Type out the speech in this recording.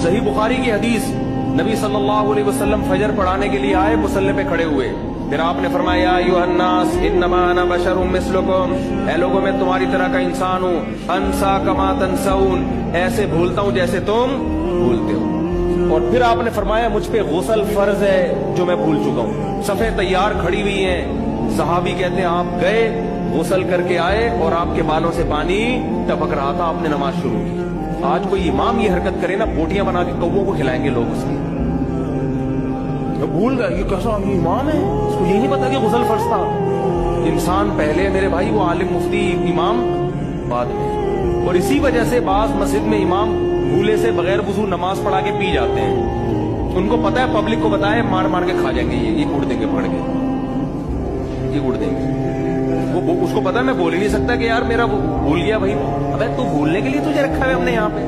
सही बुखारी की हदीस, नबी सल्लल्लाहु अलैहि वसल्लम फजर पढ़ाने के लिए आए, मुसल्ले पे खड़े हुए, फिर आपने फरमाया अय्युहन्नास इन्नमा अना बशरुम मिस्लुकुम, ऐ लोगों मैं तुम्हारी तरह का इंसान हूँ, अंसा कमा तंसऊन, ऐसे भूलता हूँ जैसे तुम भूलते हो। और फिर आपने फरमाया मुझ पे गुस्ल फर्ज है जो मैं भूल चुका हूँ। सफे तैयार खड़ी हुई हैं, सहाबी कहते हैं आप गए, गुस्ल करके आए और आपके बालों से पानी टपक रहा था, आपने नमाज शुरू की। आज कोई इमाम ये हरकत करे ना, बोटियां बना के कौवों को खिलाएंगे लोग उसकी। तो भूल गए ये कैसा इमाम है, उसको यही नहीं पता कि गुस्ल फर्ज था। इंसान पहले मेरे भाई, वो आलिम मुफ्ती इमाम बाद में। और इसी वजह से बाज मस्जिद में इमाम भूले से बगैर वुजू नमाज पढ़ा के पी जाते हैं। उनको पता है पब्लिक को बताए मार मार के खा जाएंगे, ये उड़ देंगे पकड़ के, ये उड़ देंगे। वो उसको पता है मैं बोल ही नहीं सकता कि यार मेरा भूल गया भाई। अबे तू भूलने के लिए तुझे रखा है हमने यहाँ पे।